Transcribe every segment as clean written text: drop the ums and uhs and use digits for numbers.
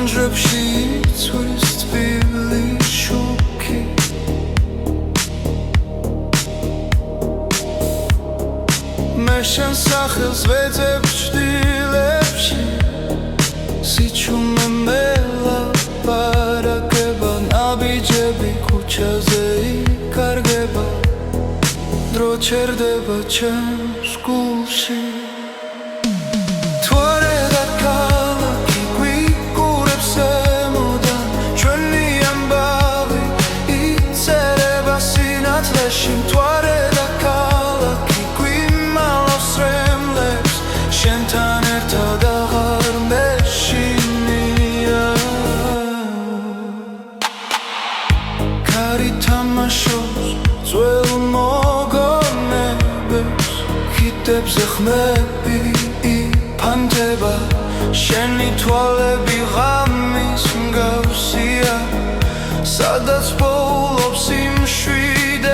ჟანჟებში იცვის თბილი შუქი მე შენ სახელს ვეძებ ჭდილებში სიჩუმე მელაპარაკება ნაბიჯები ქუჩაზე იკარგება დრო ჩერდება ჩემს გულში ზეხმები იფანტება შენი თვალები ღამის მსგავსია სადაც პოულობს იმ შვიდეს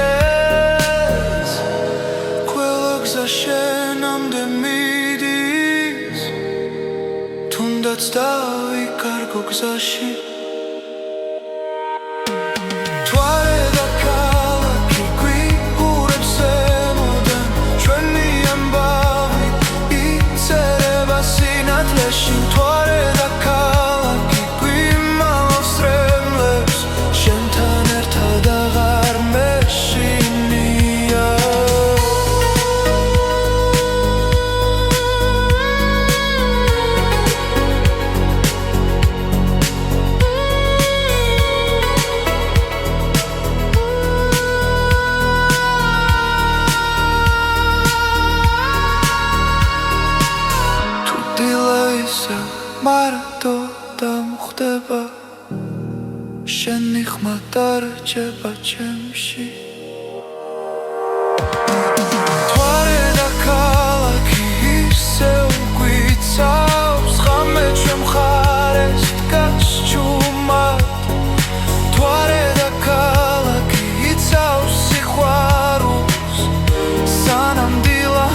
ყველა გზა შენამდე მიდის თუნდაც დავიკარგო გზაში მარტო დამხვდება შენი ხმა დარჩება ჩემში თვარე და ქალაქი ისევ გვიცავს ღამე ჩვენ მხარეს დგას ჩუმად თვარე და ქალაქი იცავს სიყვარულს სანამ დილა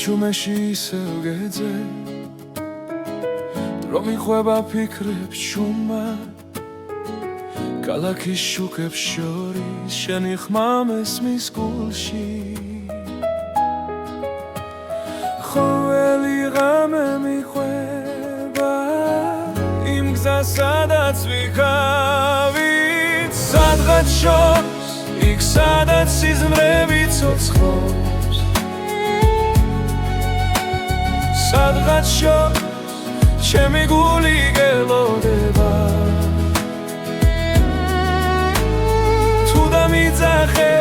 სიჩუმეში ისევ გეძე დრო მიხვება ფიქრებს ჩუმად ქალაქის შუქებს შორის შენი ხმა მესმის გულში ყოველი ღამე მიხვება იმ გზას სადაც ვიქავით სადღაც შორს იქ სადაც სიზმრები ცოცხლობს სადღაც შორს ჩემი გული გელოდება თუ დამიძახე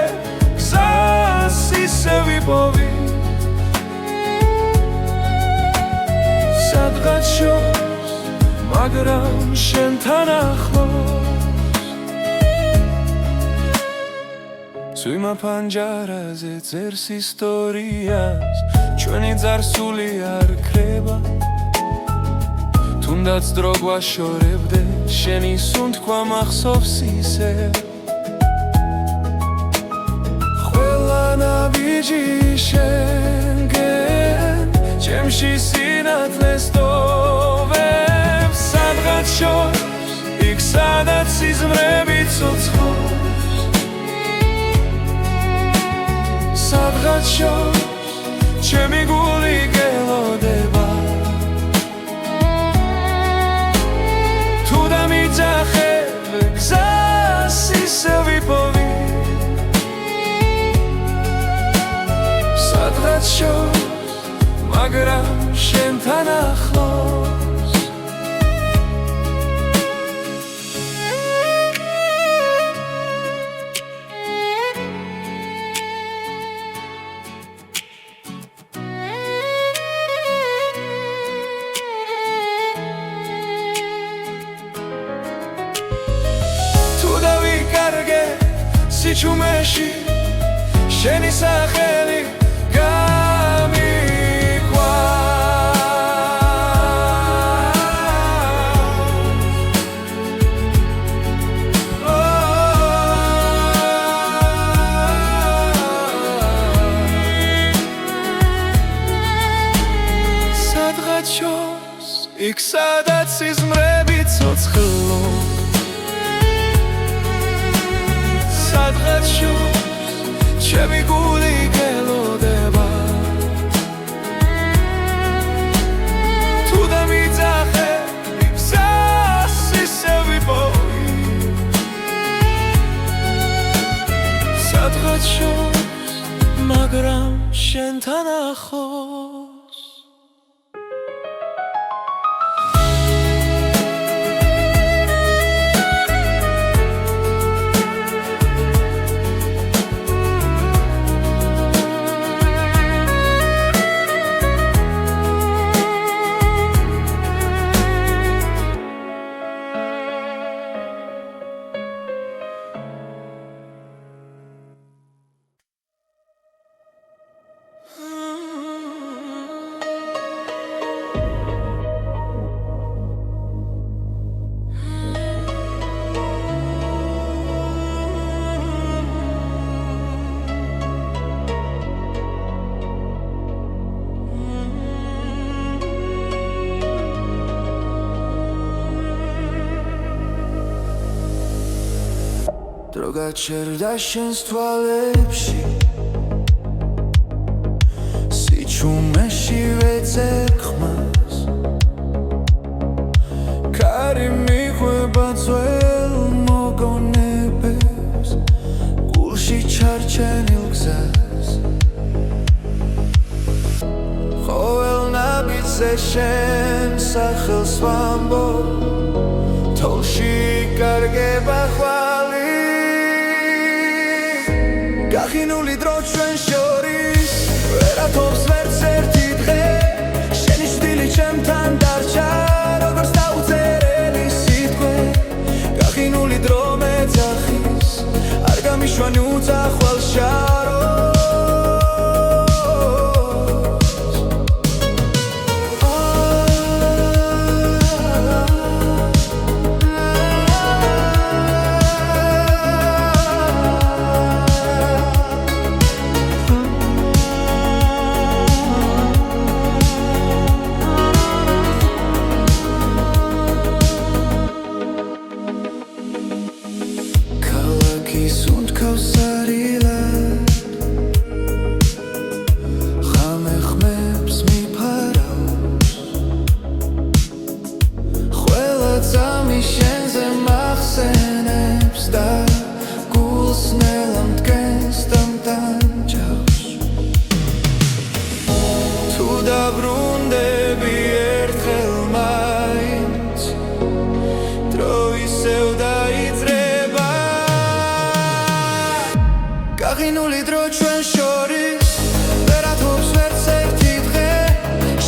გზას ისე ვიპოვი სადღაც შორს მაგრამ შენთან ახლოს სვიმა პანჯარაზე წერს ისტორიას ჩვენი ძარსული არ ქრება თუნდაც დრო გვაშორებდეს შენი სუნთქვა მახსოვს ისე ყველა ნაბიჯი შენგენ ჩემში სინათლეს ტოვებს სადღაც შორს იქ სადაც სიზმრები ცოცხლობს სადღაც შორს ჩემი გული გელოდება მაგრამ შენთან ახლოს თუ დავიკარგე სიჩუმეში შენი სახელი იქ სადაც სიზმრები ცოცხლო სადღაც შორს ჩემი გული გელოდება თუ დამიძახე მიგზას ისე ვიპოვი სადღაც შორს მაგრამ შენთან ახლოს დრო გაჩერდა შენს თვალებში სიჩუმეში ვეძებ ხმას კარი მიხვება ძველ მოგონებებს გულში ჩარჩენილ გზას ყოველ ნაბიჯზე შენ სახელს ვამბობ თოლში იკარგება ხვალი გახინული დრო ჩვენ შორის ვერათობს ვერც ერთი დღე შენი შვილი ჩემთან დარჩა როგორც დაუწერელი სიტყვე გახინული დრო მეძახის არ გამიშვან უძახვალ შაროს გახინული დრო ჩვენ შორის ვერათობს ვერც ერთი დღე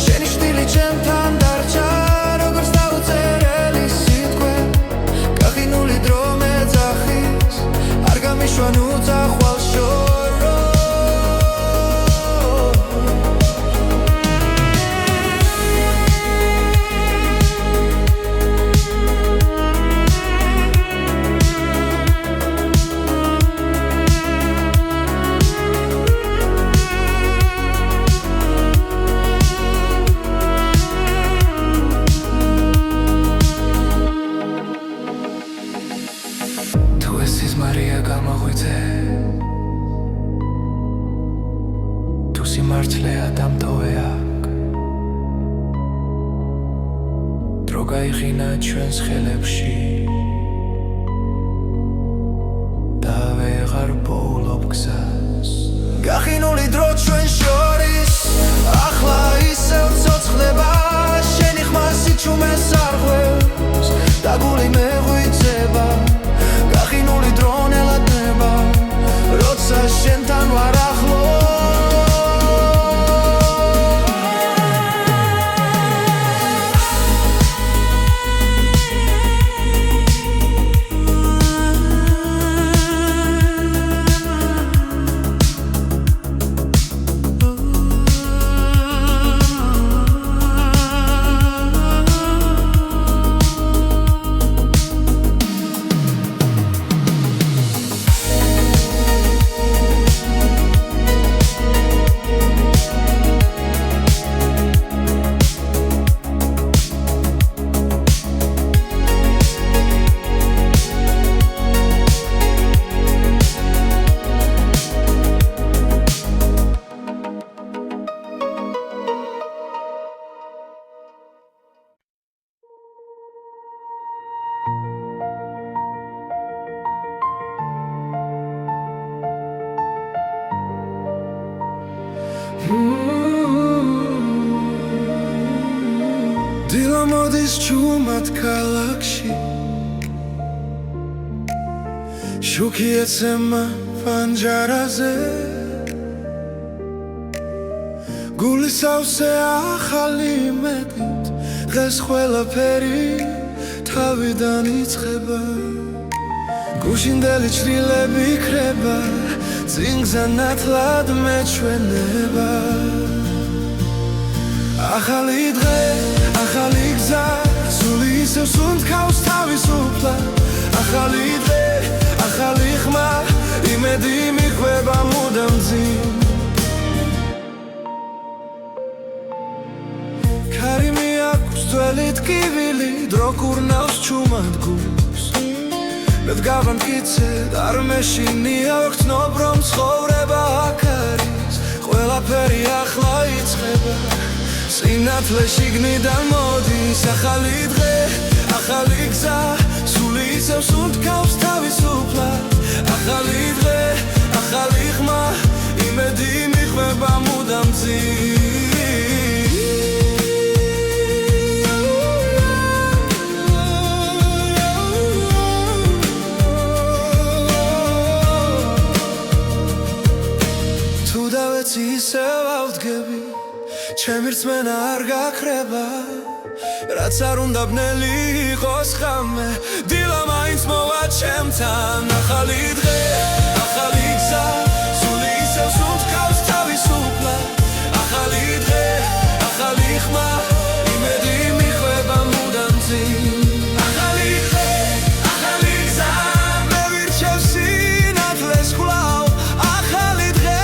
შენი შვილი ჩემთან დარჩა როგორც დაუწერელი სიტყვე გახინული დრო მეძახის არ გამიშვან უძახვალ შოროს სიმართლეა დამტოვე აქ დრო გაიხინა ჩვენს ხელებში და ვეღარ პოულობ გზას გახინული დრო ჩვენ შორის ახლა ისე დილა მოდის ჯუმად ქალაქში შუქი ეცემა პანჯარაზე გულის ავსე ახალი იმედით დღეს ყველაფერი თავიდან იწყება გუშინდელი ჩრილები იქრება წინგზე ნათლად მეჩვენება ახალი დღე, ახალი გზა სული ისევ სუნთქავს თავისუფლად ახალი დღე, ახალი ხმა იმედი მიხვება მუდამ ძიმ ქარი მიაქვს ძველი ტკივილი დრო კურნავს ჩუმად გულს მე დგავანკიცედ არ მეშინია ვქცნობ რომ ცხოვრება აქ არის ყველაფერი ახლა იწყება სინათლე შიგნიდან მოდის ახალი დღე, ახალი გზა სული ისევ სუნთქავს თავისუფლად ახალი დღე, ახალი ხმა იმედი მიხვება მუდამ ძიმ ისევ ავდგები ჩემი რწმენა არ გაქრება რაც არ უნდა ბნელი იყოს ხამე დილა მაინც მოვა ჩემთან ახალი დღე, ახალი გზა სული ისევ სუნთქავს თავისუფლად ახალი დღე, ახალი ხმა იმედი მიხვება მუდამ ძიმ ახალი დღე, ახალი გზა მე ვირჩევ სინათლეს კვლავ ახალი დღე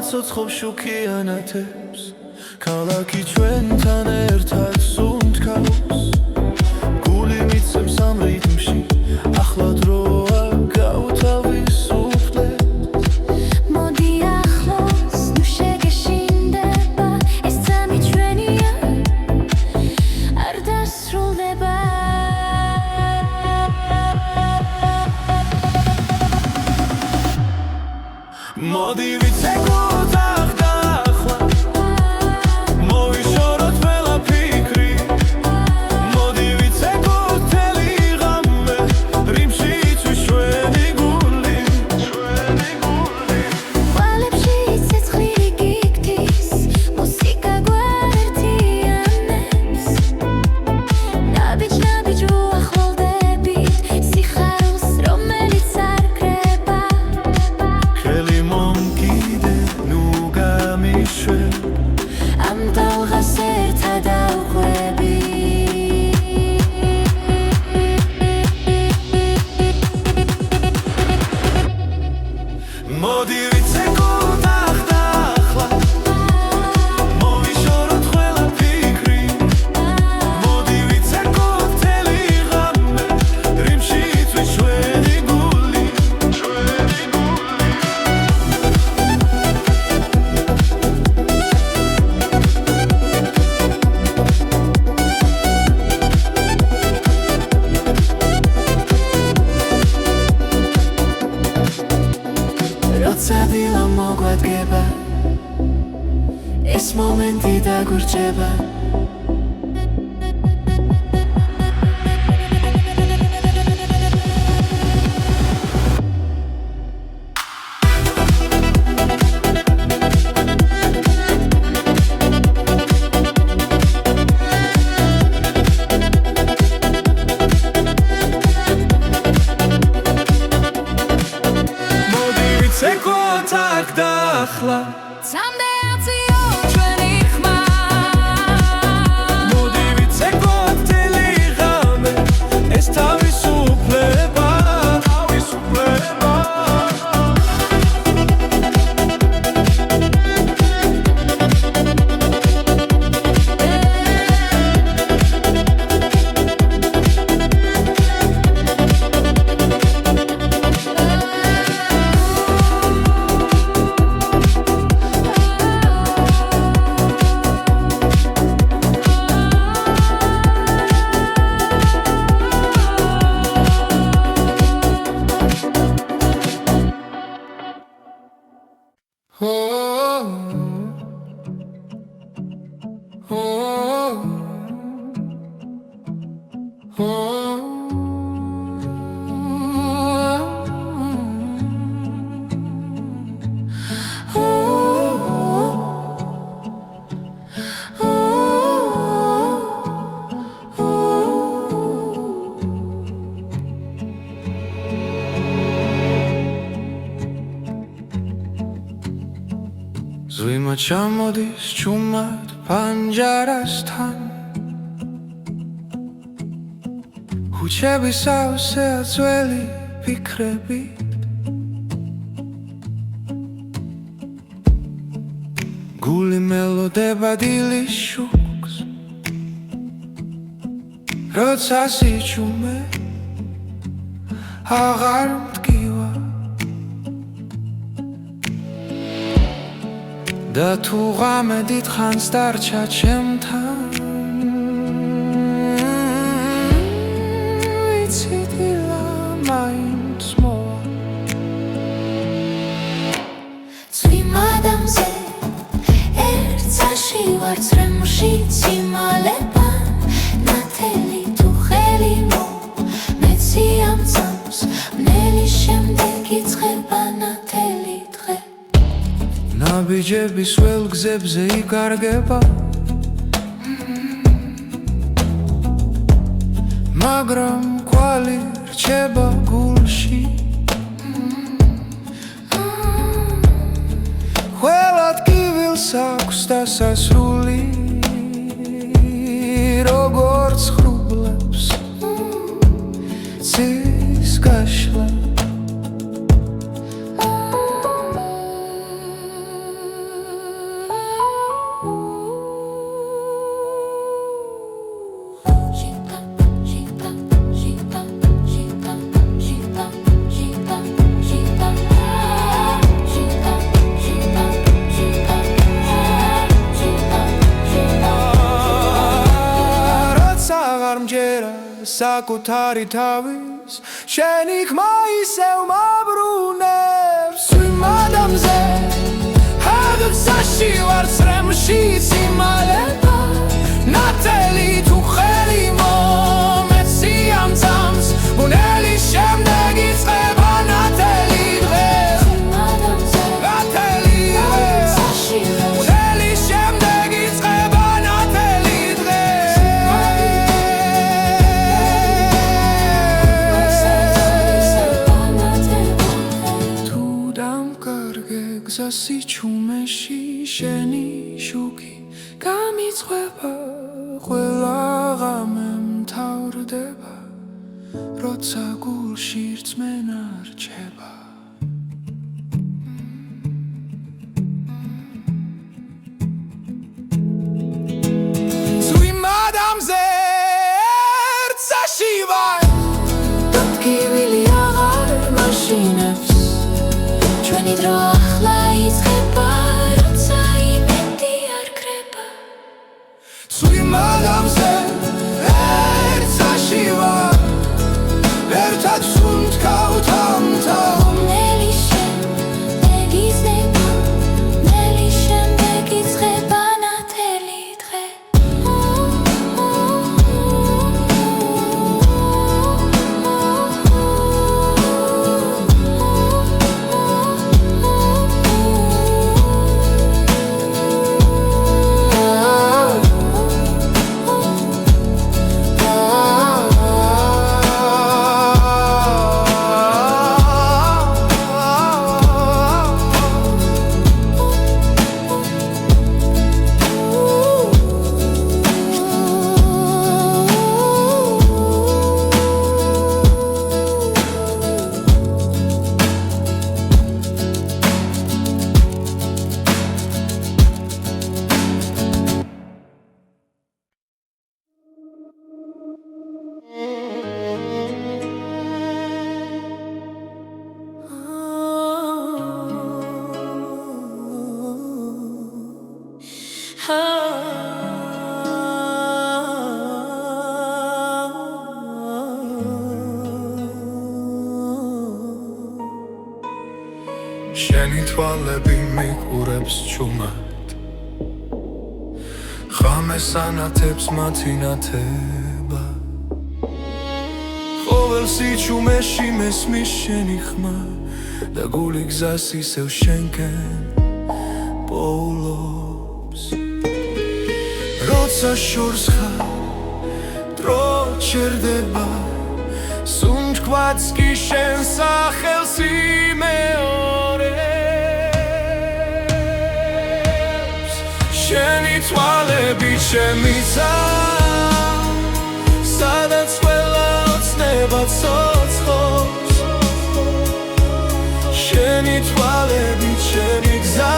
ცოცხობ შუქიანათებს ქალაქი ჩვენთან ერთად სუნთქავს გული მიცემს ამ რიტმში ახლა დროა გავთავისუფლდეთ მოდი ახლოს ნუ შეგეშინდება ეს წამი ჩვენია არ დასრულდება მოდი ვიცეკოთ ახლა მოვიშოროთ ყველაფიქრი მოდი ვიცეკოთ თელი ღამე რიმში იცვის ჩვენი გული ყვალებში ცეცხლი გიგდის მუსიკა გვაერთიანებს ნაბიჯ უახლოვდებით სიხარულს რომელიც არ კრება ხელი მომკიდე ნუ გამიშვებ ამ დალღას ერთად ავყვები მოდი ვიცეკოთ ახლა მოვიშოროთ ყველაფიქრი მოდი ვიცეკოთ თელი ღამე რიმში იცვის ჩვენი გული როცა დილა მოგვადგება ეს მომენტი დაგვრჩება ზვიმა ჩამოდის ჩუმად პანჯარასთან ხუჩების ავსეა ძველი ფიქრებით გული მელოდება დილის შუქს როცა სიჩუმე აღარ მტკივა და თუ ღამე დიდხანს დარჩა ჩემთან ვიცი დილა მაინც მოვა წვიმადამზე ერთსაში ვარ წრემში ციმალება ნათელი თუ ხელი მეცი ამ წამს მნელი შემდეგ იწყება ნათელი დღე ნაბიჯების ველგზებზე იკარგება მაგრამ კვალი რჩება გულში ყველა ტკივილს აქვს დასასრული როგორც ხრუბლებს ცის გაშლა საკუთარი თავის შენ იქ მაისევ მაბრუნებს წვიმადამზე ჰაგცაში ვარ წრემში ციმალება ნათელი თუ ხელი მომეცი ამ წამს ბუნელი შემდეგ იწყება ნათელი დღე ნათელი დღე ბუნელი შემდეგ იწყება ნათელი დღე სიჩუმეში შენი შუქი გამიწყვება ყველა ღამე მთავრდება როცა გულში რწმენა რჩება წვიმადამზე ერთსაში ვარ დატკივილი აღარ მაშინებს ჩვენი დრო ახლა იწყება როცა იმედი არ კრება წვიმადამზე ერთსაში ვარ ერთად სუნთქავთ ამთავ მნელი შემდეგ იზრდება მნელი შემდეგ იწყება ნათელი დღე შენი თვალები მიყურებს ჩუმად ხა რამეს ანათებს მათი ნათება ყოველ სიჩუმეში მესმის შენი ხმა და გული გზას ისევ შენკენ პოულობს როცა შორს ხარ დრო ჩერდება სუნთქვაც კი შენ სახელს იმეორებს შენი თვალები ჩემი ძა სადაც ყველა ოცნება ცოცხლობს შენი თვალები ჩემი გზა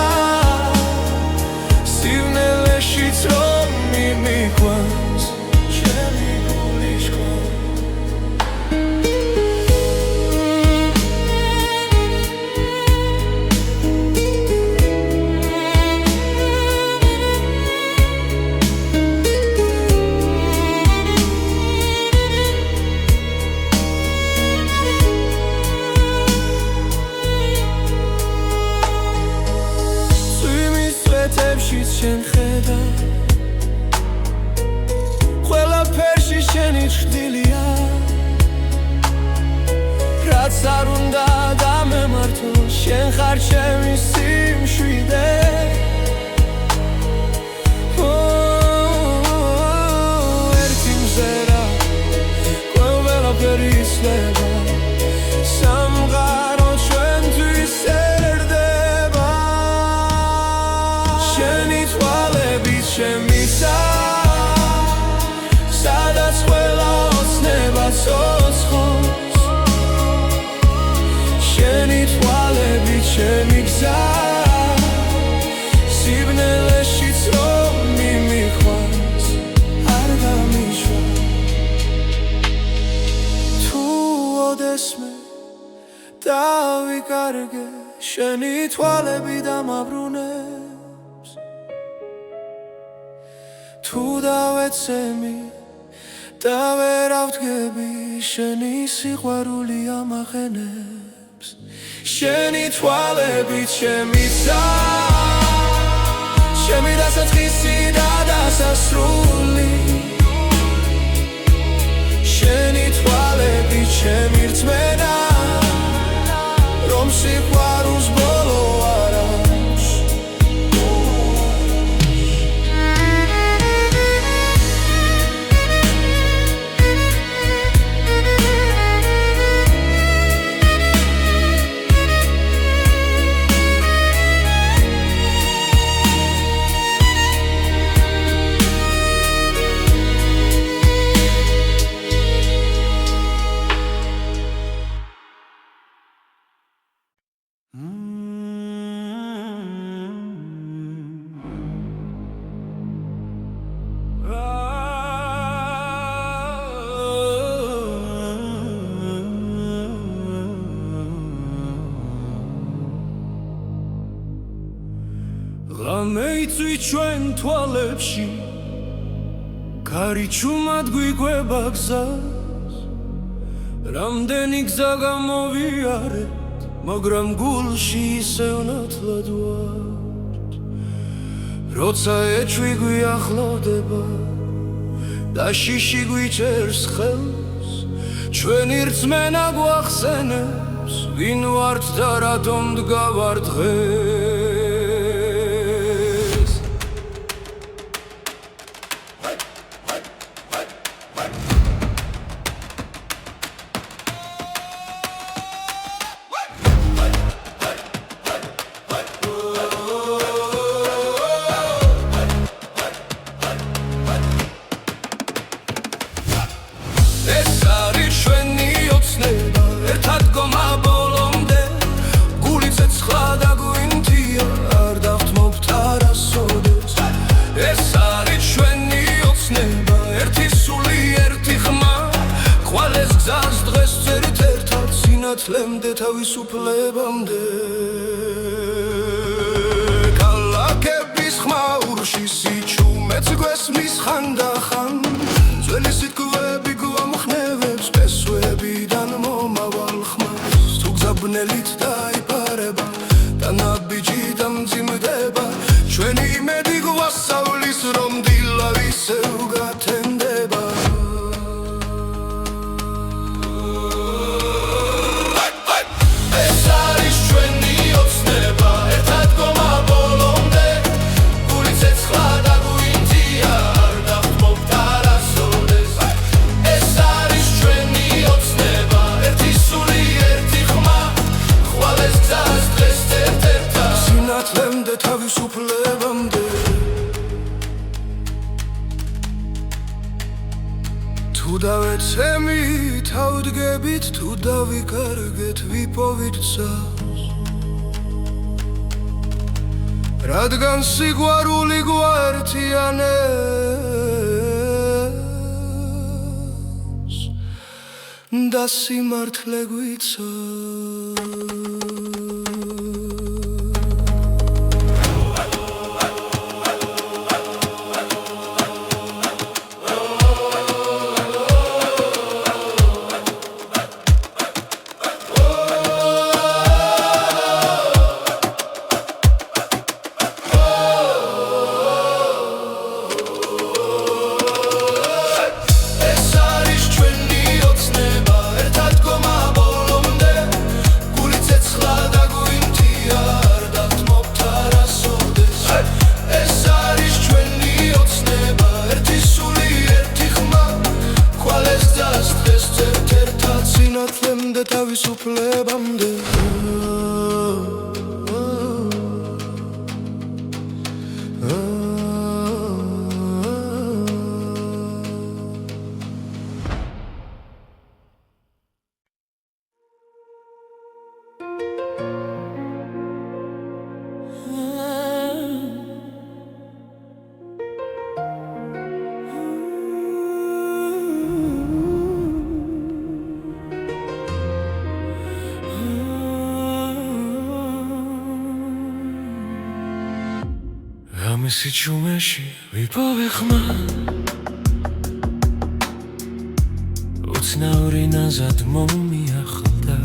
სივნელეშიც რომ მიმიყვანს ჩემი გული შქვა შენ ხედა ყველაფერში შენი ჭრილია რაც არ უნდა დამემართო შენ ხარ ჩემი სიმშვიდე ერთი მზერა ყველაფერი იცლება სამყარო ჩვენთვის ერდება შენი თვალები ჩემი ძა სადაც ყველა ოცნება ცოცხლობს შენი თვალები ჩემი გზა სიბნელეშიც რომ მიმიყვანს არ დამიშვა თუ ოდესმე დავიკარგე შენი თვალები დამაბრუნებს თუ დავეცემი და ვერ ავდგები შენი სიყვარული ამახენებს შენი თვალები ჩემი ძა ჩემი დასაწყისი და დასასრული შენი თვალები ჩემი რწმენა რომ სიყვარულს ბოლო არ აქვს Lamei ჩვენ თვალებში კარიჩუმად გვიყვება გზას რამდენი გზა გამოვიარეთ მაგრამ გულში ისევ ნათლად ვართ როცა ეჭვი გვიახლოვდება და შიში გვიჭერს ხელს ჩვენი რწმენა გვახსენებს ვინ ვართ და რატომ დგავარ დღეს ლემდე თავისუფლებამდე ქალაქების ხმაურში სიჩუმეც გვესმის ხანდახან ძველი სიტყვები გვამხნევებს ფესვებიდან მომავალ ხმას თუ გზაბნელით დაიფარება და ნაბიჯი დამძიმდება ჩვენი იმედი გვასწავლის რომ დილავი ისევ გათენდება ეს არის ჩვენი ოცნება ერთად გომა ბოლომდე გული ცეცხლა და გვინდია არ დავთმობთ არასოდეს ეს არის ჩვენი ოცნება ერთი სული ერთი ხმა ხვალეს გზას დღეს ერთ-ერთად სინათლემდე თავისუფლებამდე თუ დავეცემით ავდგებით თუ დავიკარგეთ ვიპოვით გზას რადგან სიყვარული გვაერთიანებს და სიმართლე გვიცავს სინათლემდე თავისუფლებამდე ამისი ჩუმეში ვიპოვე ხმა უცნაური ნაზად მომიახლდა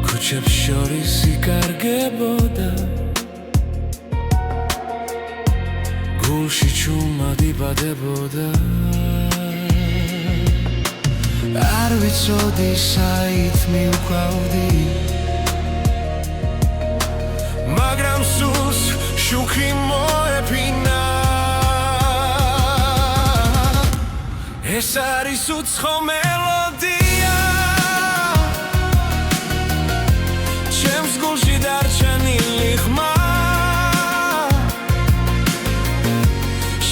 ქუჩებს შორის იკარგებოდა გულში ჩუმად იბადებოდა არ ვიცოდი საით მივკვავდი მაგრამ სულს შუქი მოეფინა ეს არის უცხო მელოდია ჩემს გულში დარჩენილი ხმა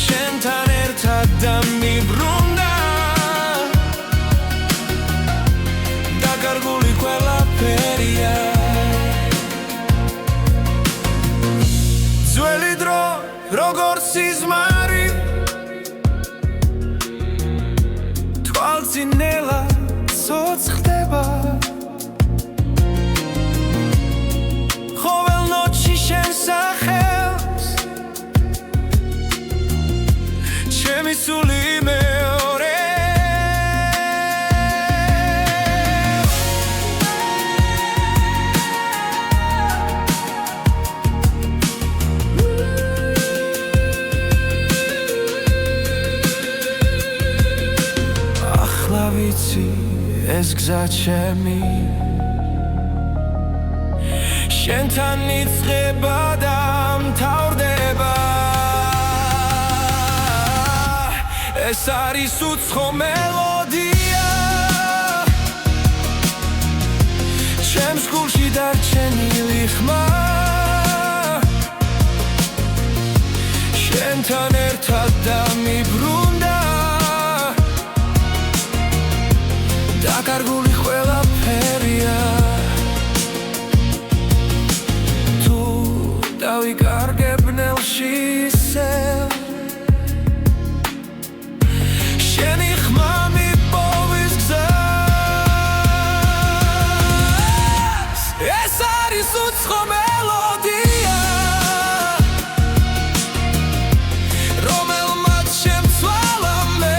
შენთან ერთად დამიბრუნდა დაკარგული ყველაფერია ძველი დრო როგორც სიზმარი თვალწინელა ცოცხლდება ყოველ ნოჩი შენ სახელს ჩემი სული მეორე ეს გზა ჩემი შენთან იწყება და მთავრდება ეს არის უცხო მელოდია ჩემს გულში დარჩენილი ხმა შენთან ერთად დამიბრუნდა დაკარგული ყველაფერია თუ დავიკარგებ ნელში ისევ შენი ხმა მიპოვის გზას ეს არის უცხო მელოდია რომელმაც შემცვალა მე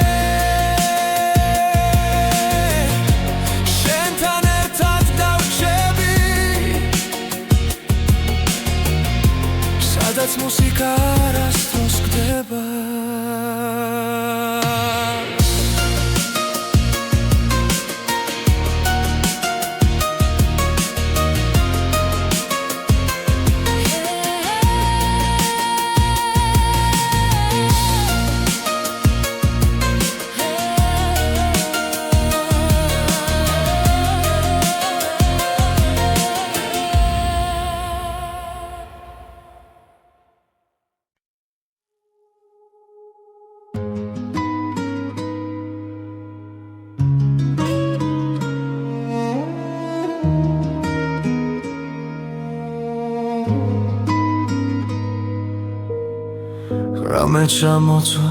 რამე ჩამოცვა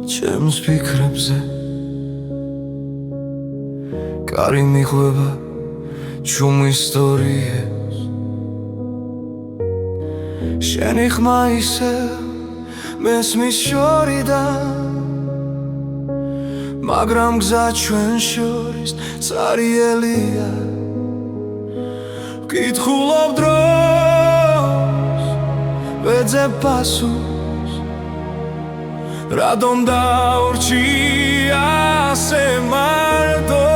ჩემს ფიქრებზე კარი მიღვება ჩუმ ისტორიებს შენი ხმა ისევ მესმის შორიდან მაგრამ გზა ჩვენ შორის წარიელია ვკითხულობ დროს ვეძებ პასუხს რადომ დაურჩი ასე მარტო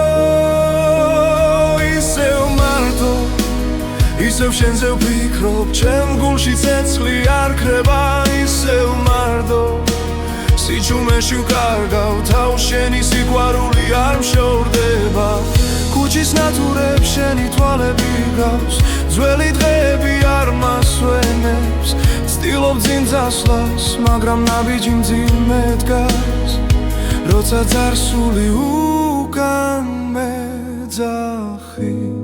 ისევ შენზე ვფიქრობ ჩემ გულში ცეცხლი არ ქრება ისევ მარტო სიჩუმეში ვკარგავ თავს შენი სიყვარული არ მშორდება ქუჩის ნათურებს შენი თვალები გავს ძველი დღეები არ მასვენებს ვცდილობ წინ წასვლას მაგრამ ნაბიჯი მძიმე დგას როცა წარსული უკან მეძახის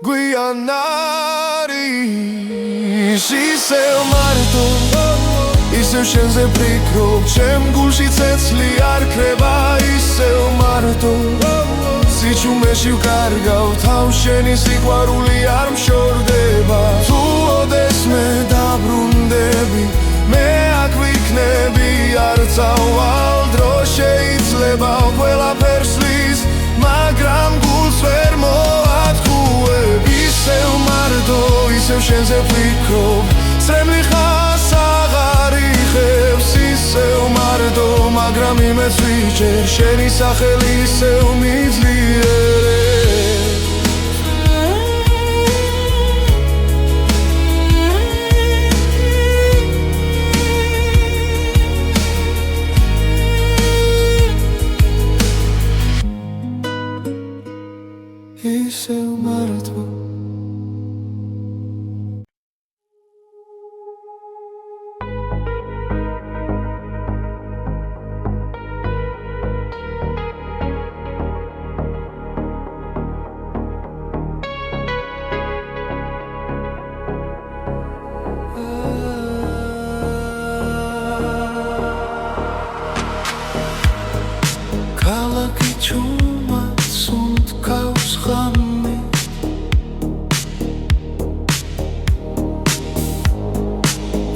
გვიან არის ისევ მარტო ისევ შენზე ვფიქრობ ჩემ გულში ცეცხლი არ ქრება ისევ მარტო სიჩუმეში ვკარგავ თავს შენი სიყვარული არ მშორდება თუ ოდეს მე დაბრუნდები მე აქ ვიქნები არ წავალ დრო შეიძლება ყველაფერს ვის მაგრამ გულს ვერ მოათხოვებ ისევ მარტო ისევ შენზე ვფიქრობ წრემლი ხას აღარ იხევს ისევ მარტო მაგრამ იმეც ვიჭერ შენი სახელი ისევ მიძლიერებს ისევ მარტო ქალაქი ჩუმად სუნთქავს ღამე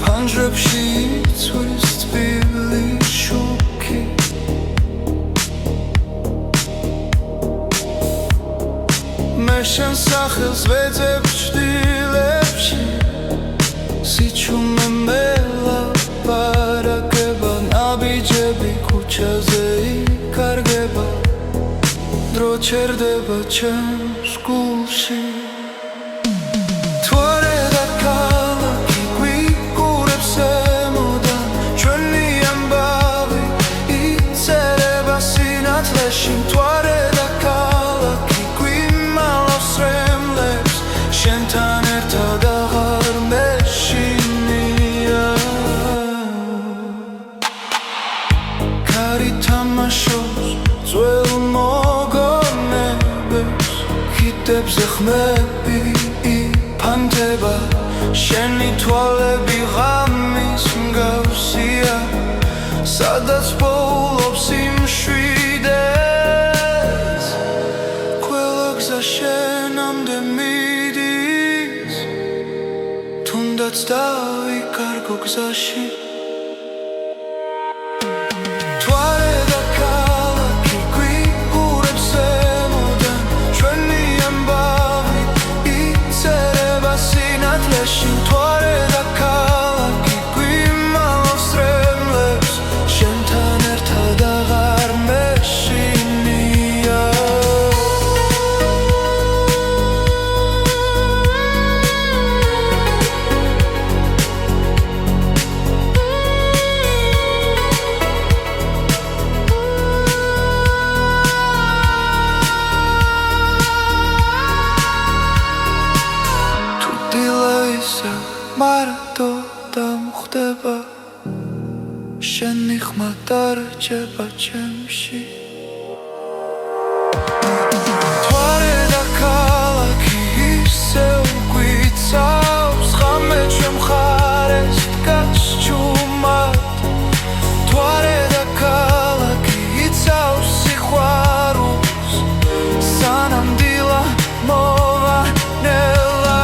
ფანჯრებში იცვის თბილი შუქი მე შენ სახელს ვეძებ ჭდილებში სიჩუმე მელაპარაკება ნაბიჯები ქუჩაზე იკარგება დრო ჩერდება ჩემს გულში თუ არა და ქალაქი გვიგურებს ემოდან ჩვენი ამბავი იწერება სინათლეში თუ არა და ქალაქი გვიმალავს რემლებს შენთან ერთად აღარ მეშინია კარი თამაშობს ძველ მოგონებებს ხიდებზე ხმები იფანტება შენი თვალები ღამის მსგავსია სადაც პოულობს იმშვიდეს ყველა გზა შენამდე მიდის თუნდაც დავიკარგო გზაში მარტო დამხვდება შენი ხმა დარჩება ჩემში თვარე და ქალაქი ისევ გვიცავს ღამე ჩვენ მხარეს დგას ჩუმად თვარე და ქალაქი იცავს სიყვარულს სანამ დილა მოვანელა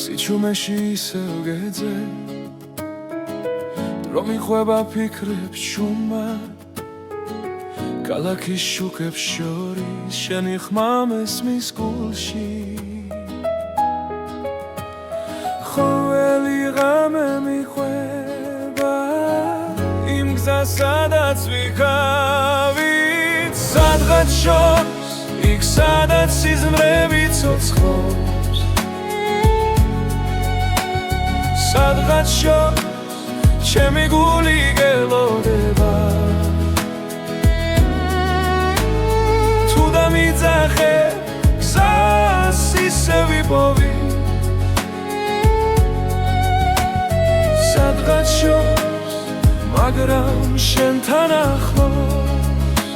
სიჩუმეში ისევ გეძე დრო მიყვება ფიქრებს ჩუმად ქალაქის შუქებს შორის შენი ხმა მესმის გულში ყოველი ღამე მიყვება იმ გზას სადაც ვიქავით სადღაც შორს იქ სადაც სიზმრები ცოცხლობს სადღაც შორს ჩემი გული გელოდება თუ დამიძახე გზას ისე ვიპოვი სადღაც შორს მაგრამ შენთან ახლოს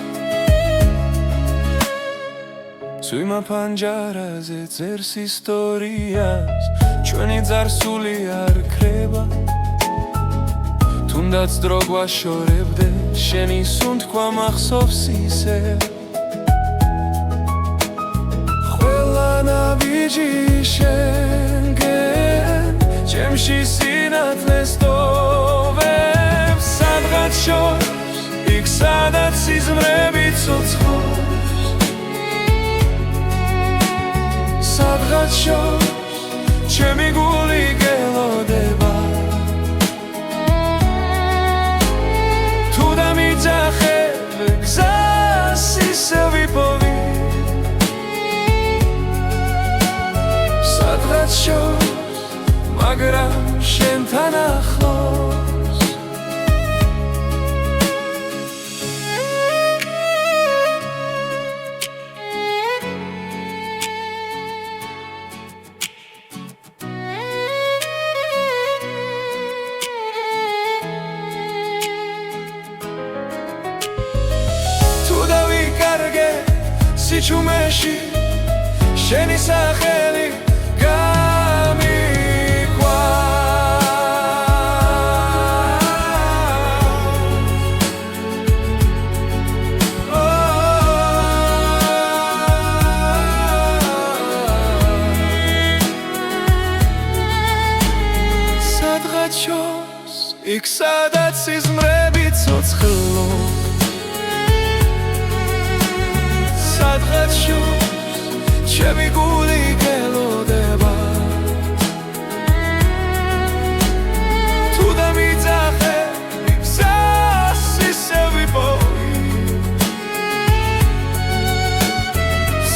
სვიმა პანჯარაზე წერს ისტორიას ჩვენი ძარსული არ ქრება თუნდაც დრო გვაშორებდე შენი სუნთქვა მახსოვს ისე ყველა ნაბიჯი შენგენ ჩემში სინათლეს ტოვებს სადღაც შორს იქ სადაც სიზმრები ცოცხლობს სადღაც შორს ჩემი გული გელოდება თუ დამიძახე გზას ისე ვიპოვი სადღაც შორს მაგრამ შენთან ახლოს სიჩუმეში შენი სახელი გამიქვა სადღაც შორს იქ სადაც სიზმრები ცოცხლობს სადღაც შორს ჩემი გული გელოდება თუ დამიძახე გზას ისე ვიპოვი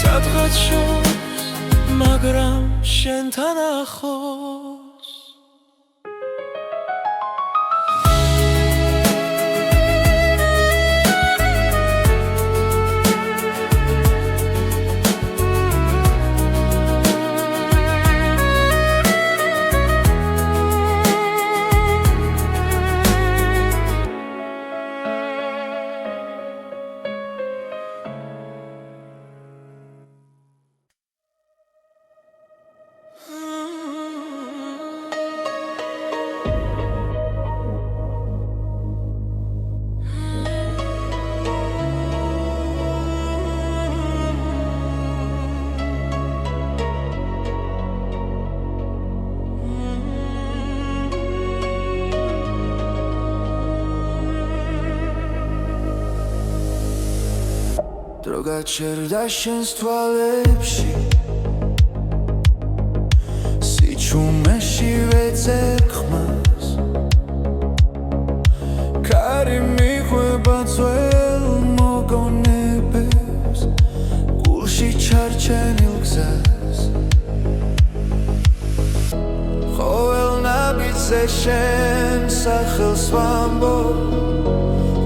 სადღაც შორს მაგრამ შენთან ახლოს დრო გაჩერდა შენს თვალებში სიჩუმეში ვეძებ ხმას კარი მიყვება ძველ მოგონებებს გულში ჩარჩენილ გზას ყოველ ნაბიჯზე შენ სახელს ვამბობ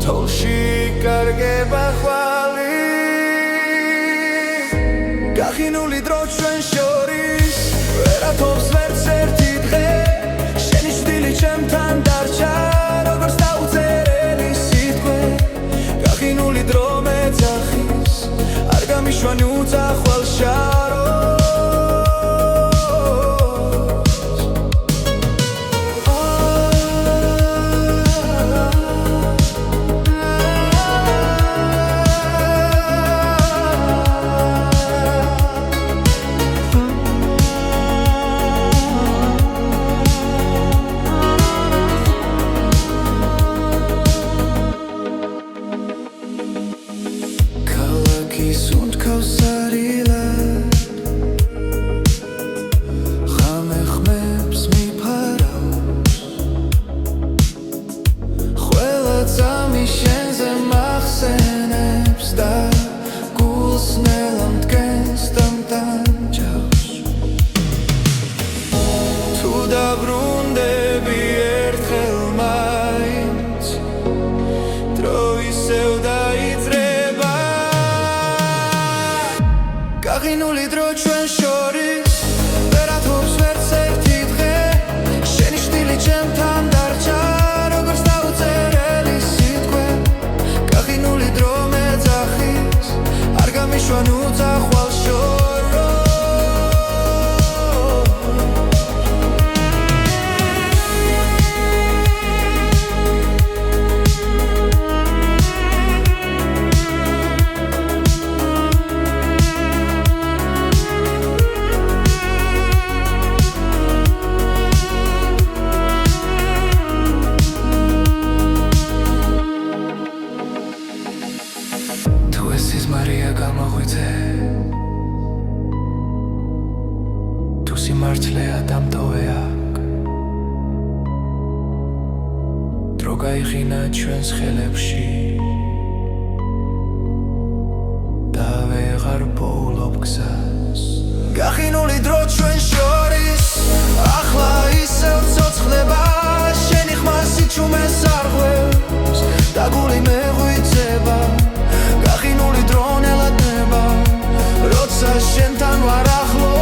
თოლში კარგება ხვალი გახინული დრო ჩვენ შორის ვერათობს ვერც ერთი დღე შენი შვილი ჩემთან დარჩა როგორც დაუწერელი სიტყვე გახინული დრო მეძახის არ გამიშვანი უძახვალ შაროს გახინული დრო ჩვენ შორის ვერათობს ვერც ერთი დღე შენი შვილი ჩემთან დარჩა როგორც დაუწერელი სიტყვე გახინული დრო მეძახის არ გამიშვან უძახვალ სიმართლეა დამტოვე აქ დრო გაიხინა ჩვენს ხელებში და ვეღარ პოულობ გზას გახინული დრო ჩვენ შორის ახლა ისევ ცოცხლება შენი ხმა სიჩუმეს არღვევს და გული მეღვიძება გახინული დრო ნელადნება როცა შენთან ვარ ახლო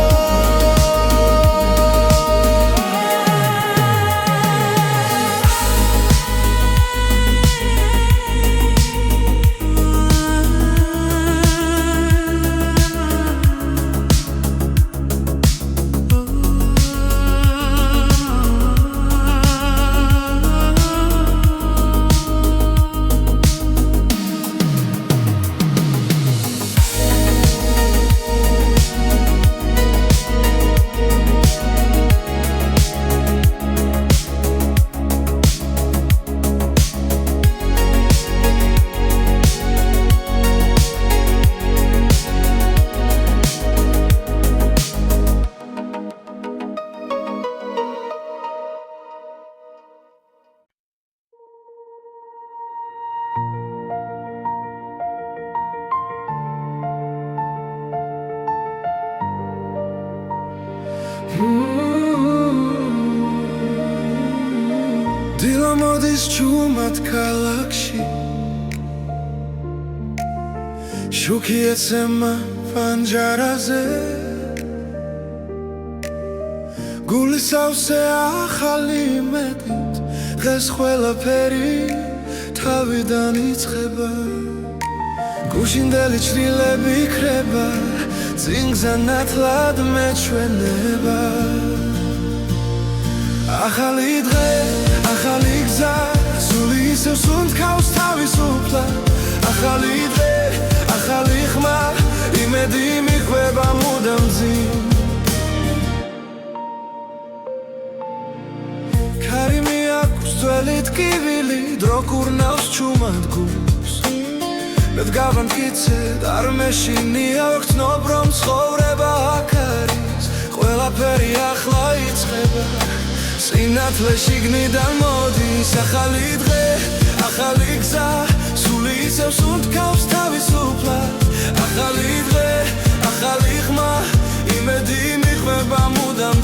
დილა მოდის ჩუმად ქალაქში შუქი ეცემა პანჯარაზე გული სავსე ახალი მეტით დღეს ყველაფერი თავიდან იწყება გუშინდელი ჩრდილები იქრება წინგზა ნათლად მეჩვენება ახალი დღე ახალი გზა სული ისევ სუნთქავს თავისუფლად ახალი დღე ახალი ხმა იმედი მიხვება მუდამ ძიმ კარი მიაქვს ძველი ტკივილი დრო კურნავს ჩუმად გულს მე დგავანკიცეთ არ მეშინია ვგრძნობ რომ ცხოვრება აქ არის ყველაფერი ახლა იწყება სინათლე შიგნიდან მოდის ახალი დღე ახალი გზა სული ისევ სუნთქავს თავისუფლად ახალი დღე ახალი ხმა იმედი მიხვება მუდამ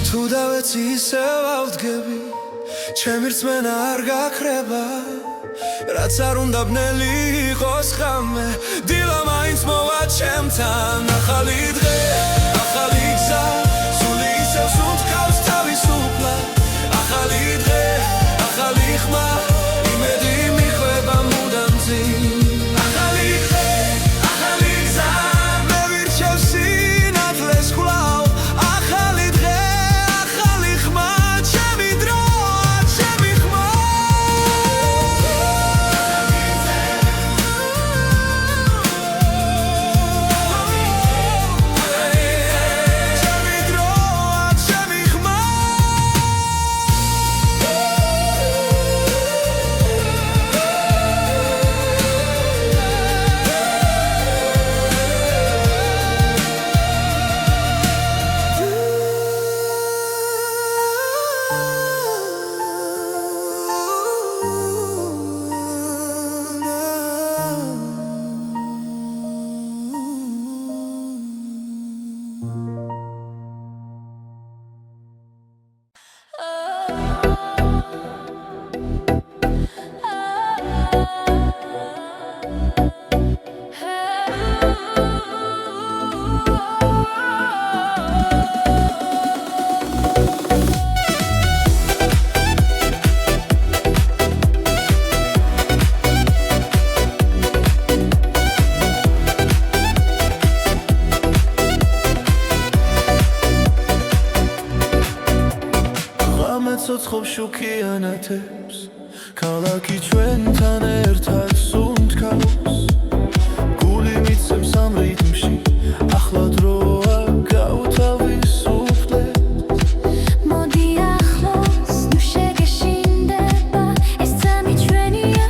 თუ დავეცი ისევ ავდგები ჩემი რწმენა არ გაქრება რაც არ უნდა ბნელი იყოს ხამე დილა მაინც მოვა ჩემთან ახალი დღე ახალი გზა სული ისევ სუნთქავს თავისუფლად ახალი დღე ახალი ხმა იმედი მიხვება მუდამ ახალი დღე ახალი გზა მე ვირჩევ სინათლეს კვლავ ახალი დღე ახალი ხმა ჩემი დროა ჩემი ხმა ცოცხობ შუქიანათებს ქალაქი ჩვენთან ერთად სუნთქავს გული მიცემს ამ რიტმში ახლა დროა გავთავისუფლეთ მოდი ახლოს ნუ შეგეშინდება ეს წამი ჩვენია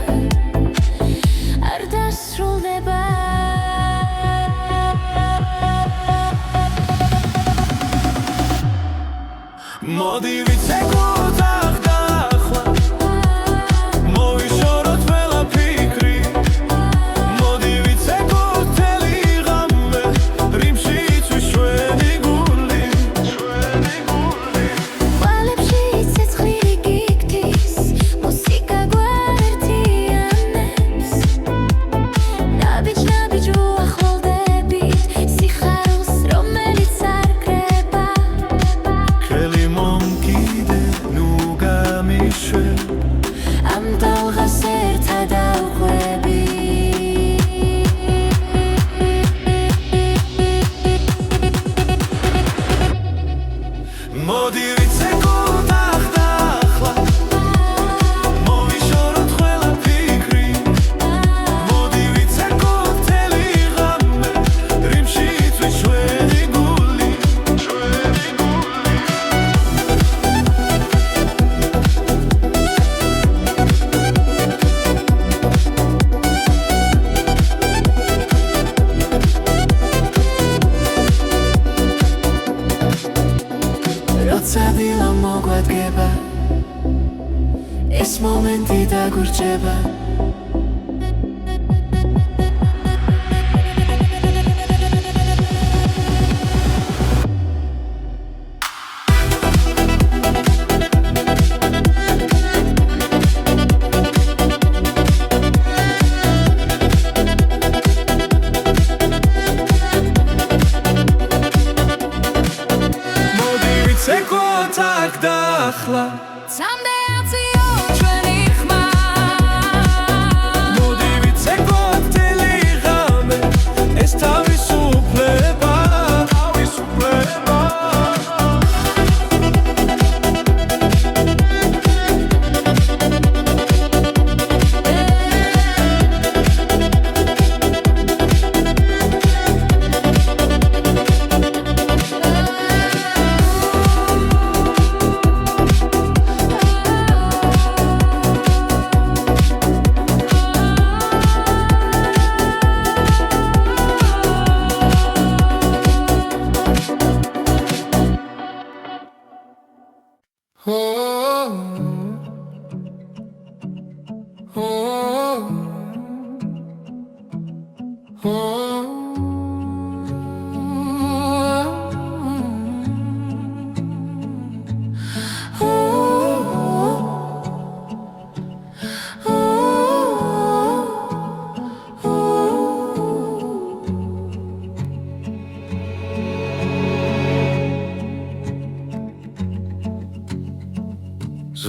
არ დასრულდება მოდი ვიცეკოთ ახლა მოვიშოროთ ყველაფიქრი მოდი ვიცეკოთ მთელი ღამე რიმში იცვის ჩვენი გული ყვალებში ცეცხლი გიგდის მუსიკა გვაერთიანებს ნაბიჯ უახლოვდებით სიხარულს რომელიც არ კრება ხელი მომკიდე ნუ გამიშვე ამ ტალღას ერთად ავყვები მოდი ვიცეკოთ ახლა მოვიშოროთ ყველაფიქრი მოდი ვიცეკოთ მთელი ღამე რიმში იცვის ჩვენი გული როცა დილა მოგვადგება ეს მომენტი დაგურჯება მოდი ვიცეკოთ აქ და ახლა სამდეაციო ჩვენი ხმა მოდი ვიცეკოთ მთელი ღამე ეს თავისუფლება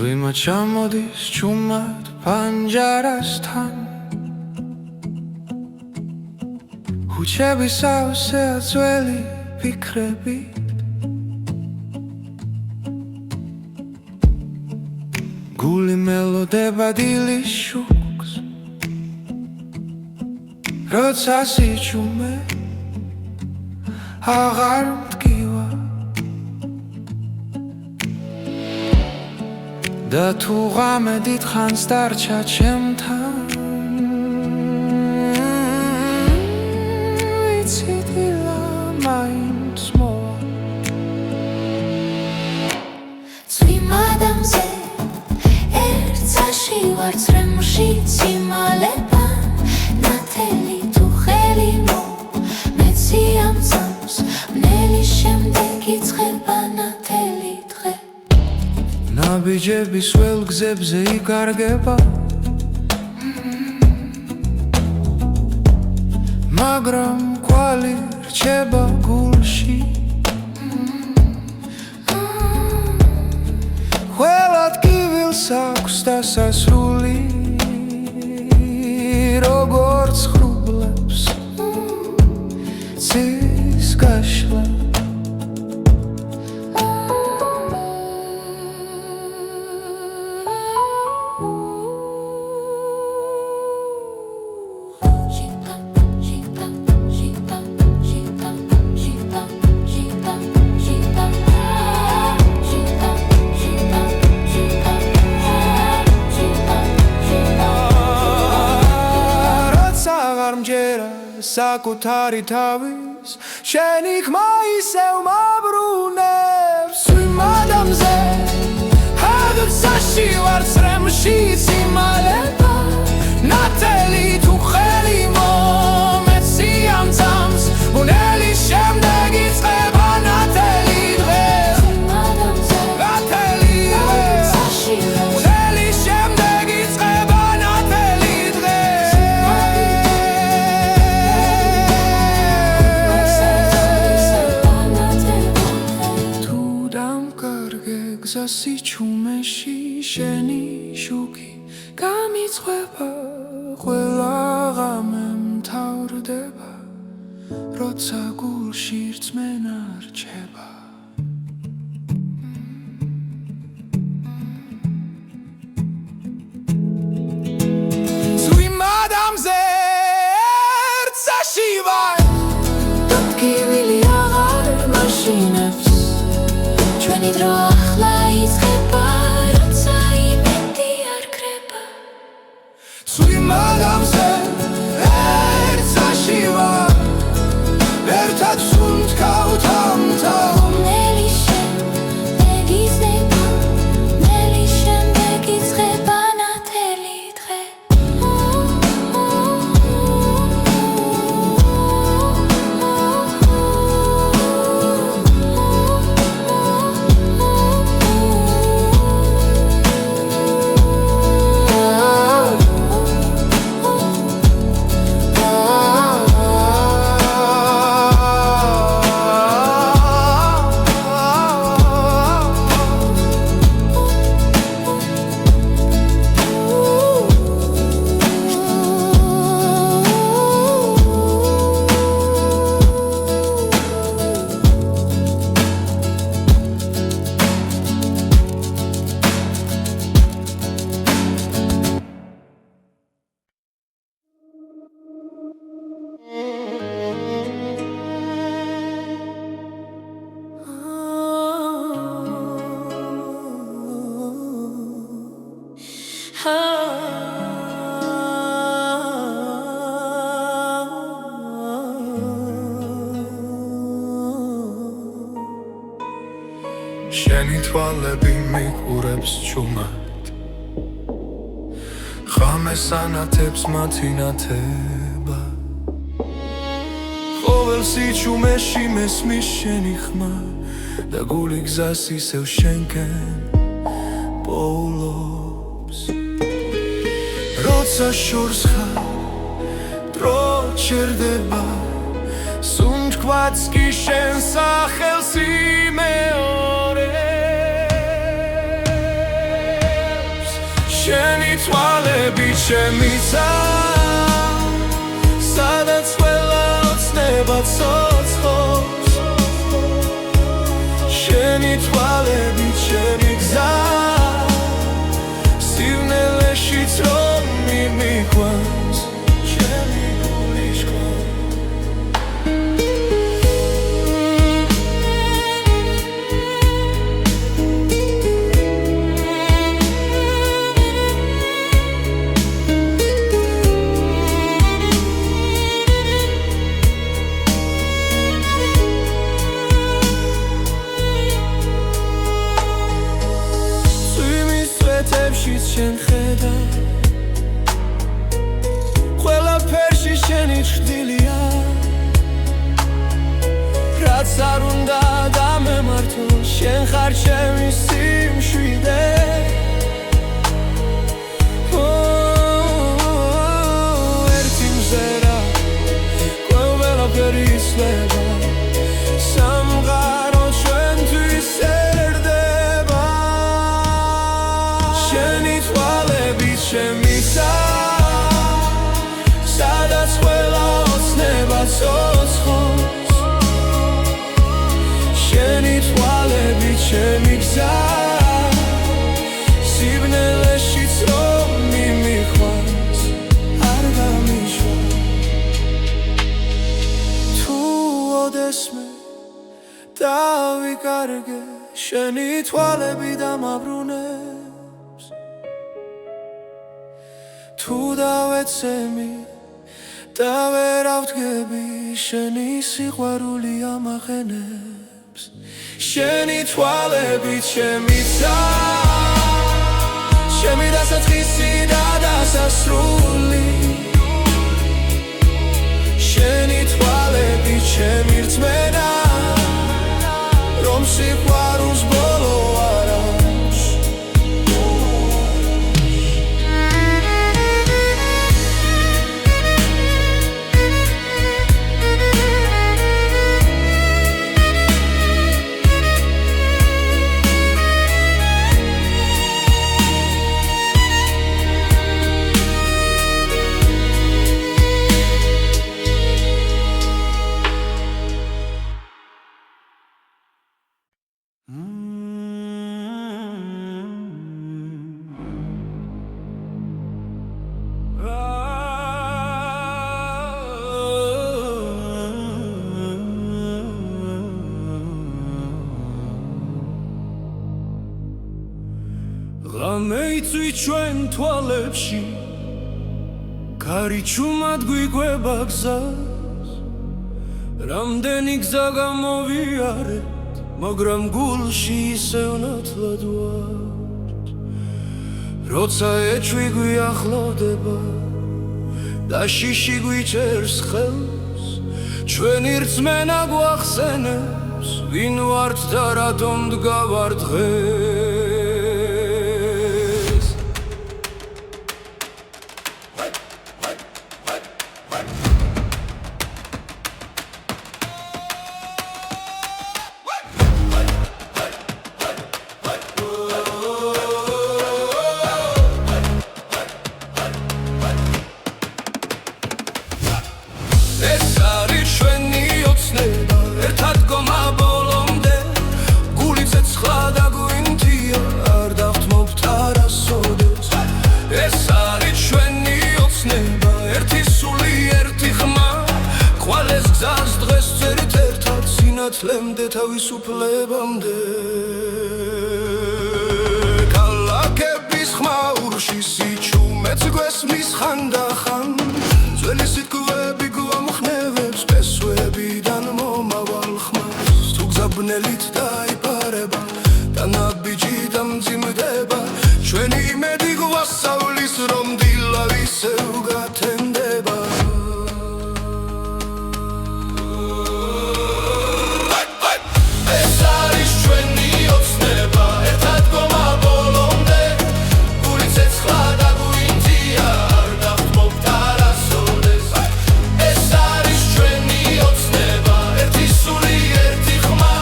ზვიმა ჩამოდის ჩუმად პანჯარასთან ხუჩები სავსეა ძველი ფიქრები გული მელოდება დილის შუქს როცა სიჩუმე აღარ მტკივა და თუ ღამე დიდხანს დარჩა ჩემთან ვიცი დილა მაინც მოვა წვიმადამზე ერთსაში ვარ ცრემლში ციმალება ნათელი თუ ხელი მეცი ამ წამს მნელი შემდეგ იწყება ნათელი დღე ნაბიჯების ველგზებზე იკარგება მაგრამ კვალი რჩება გულში ყველა ტკივილს აქვს დასასრული როგორც ხრუბლებს ცის გაშლა საკუთარი თავის შენი ხმა ისევ მაბრუნებს ვიმადამზე ჰაგცაში ვარ ცრემლში ციმალება ნათელი თუ ხელი მომეცი ამ წამს მუნელი შემდეგ იწყება ნათელი დღე ნათელი დღე მუნელი შემდეგ იწყება ნათელი დღე გზასიჩუმეში შენი შუქი გამიწყება ყველა ღამე მთავრდება როცა გულში რწმენა რჩება ზვიმადამზე ერთსაში ვარ ტკივილი აღარ მაშინებს ჩვენი დრო ახლა იწყება როცა იმედი არ კრება ზვიმადამზე ერთსაში ვარ ერთად სუნთ გავთამთა მნელი შემდეგ იწყება მნელი შემდეგ იწყება ნათელი დღე შენი თვალები მიყურებს ჩუმად ღამეს ანათებს მათი ნათება ყოველ სიჩუმეში მესმის შენი ხმა და გული გზას ისევ შენკენ პოულობს როცა შორს ხარ დრო ჩერდება სუნთქვაც კი შენ სახელს იმეორე შენი თვალები ჩემიცა სადაც ყველა ოცნება ცოცხლობს შენი თვალები ჩემი გზა სივნელეშიც რომ მიმიყვანს ჩემი გულიშკვა შენ ხედა ყველაფერში შენი ჭრილია რაც არ უნდა გამემართო შენ ხარ ჩემი სიმშვიდე ერთი მზერა ყველაფერი იცვლება სამყარო ჩვენთვის ერდება შენი თვალები ჩემისა სადაც ყველა ოცნება ცოცხლობს შენი თვალები ჩემი გზა სივნელეშიც რომ მიმიყვანს არ გამიშვა თუ ოდესმე დავიკარგე შენი თვალები დამაბრუნებს თუ დავეცემი და ვერ ავდგები შენი სიყვარული ამახენებს შენი თვალები ჩემიცა ჩემი დასაწყისი და დასასრული შენი თვალები ჩემი რწმენა რომ სიყვარულს ბოლო არ აქვს ღამეიცვი ჩვენ თვალებში კარიჩუმად გვიგვება გზას რამდენი გზა გამოვიარეთ მაგრამ გულში ისევ ნათლად ვართ როცა ეჭვი გვიახლოვდება და შიში გვიჭერს ხელს ჩვენი რწმენა გვახსენებს ვინ ვართ და რატომ დგავარ დღეს ეს არის ჩვენი ოცნება ერთად გომა ბოლომდე გული ცეცხლა და გვინთია არ დავთმობთ არასოდეს ეს არის ჩვენი ოცნება ერთი სული ერთი ხმა ყვალეს გზას დღეს წერით ერთად სინათლემდე თავისუფლებამდე ქალაქების ხმაურში სიჩუმეც გვესმის ხანდახან ძველი სიტყვები გვამხნევებს ფესვებიდან მომავალ ხმას თუ გზაბნელით დაიპარება და ნაბიჯი დამძიმდება ჩვენი იმედი გვასწავლის რომ დილა ისევ გათენდება ეს არის ჩვენი ოცნება ერთად გომა ბოლომდე გული ცეცხლა და გვინთია არ დავთმობთ არასოდეს ეს არის ჩვენი ოცნება ერთი სული ერთი ხმა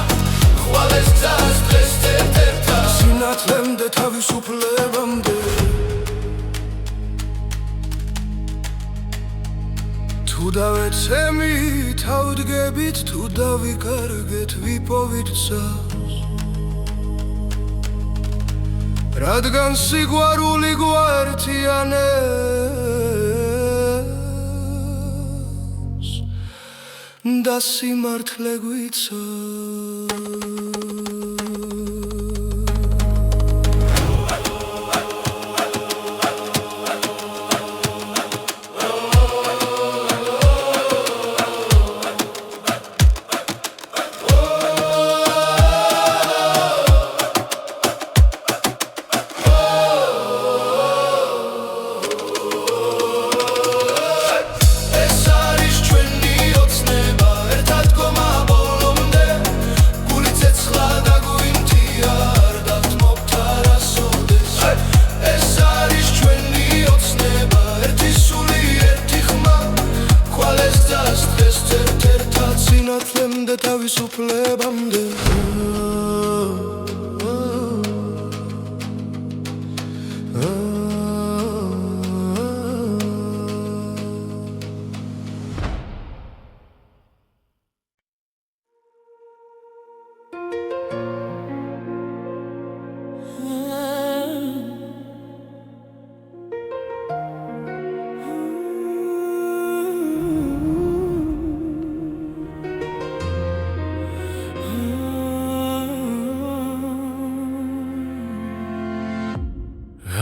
ხვალეს გზას დღეს ერთ-ერთად სინათლემდე თავისუფლებამდე თუ დავეცემი თავდგებით, თუ დავიკარგეთ ვიპოვით ძას, რადგან სიყვარული გვაერთიანებს და სიმართლე გვიცავს. და თავისუფლებამდე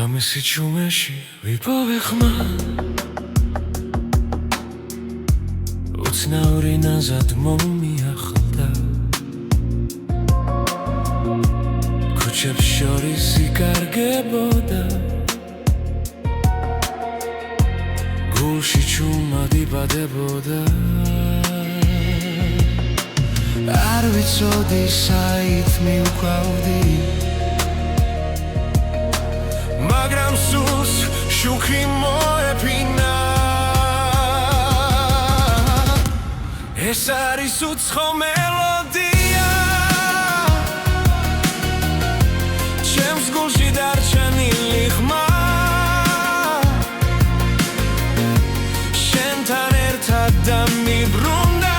ამისი ჩუმეში ვიპოვე ხმა, უცნაური ნაზად მომიახლდა, ქუჩებს შორის იკარგებოდა, გულში ჩუმად იბადებოდა. არ ვიცოდი საით მივკვავდი, მაგრამ სულს შუქი მოეფინა. ეს არის უცხო მელოდია, ჩემს გულში დარჩენილი ხმა, შენთან ერთად დამიბრუნდა,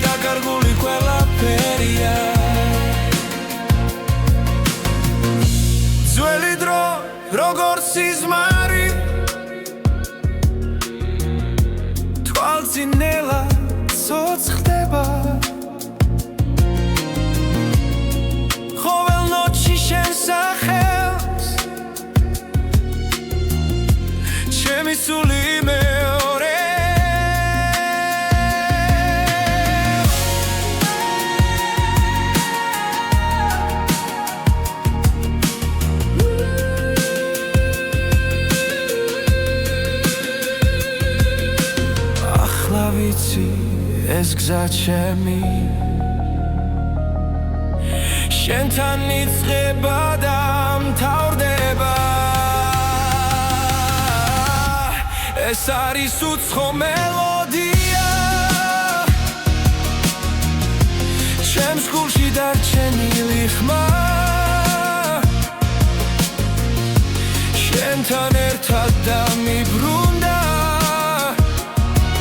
დაკარგული ყველაფერია. ძველი დრო როგორც სიზმარი, თვალწინელა ცოცხლდება, ყოველ ნოჩი შენ სახელს, ჩემი სული მეორე. ვიცი ეს გზა ჩემი, შენთან იწყება და მთავრდება. ეს არის უცხო მელოდია, ჩემს გულში დარჩენილი ხმა, შენთან ერთად დამიბრუნდა,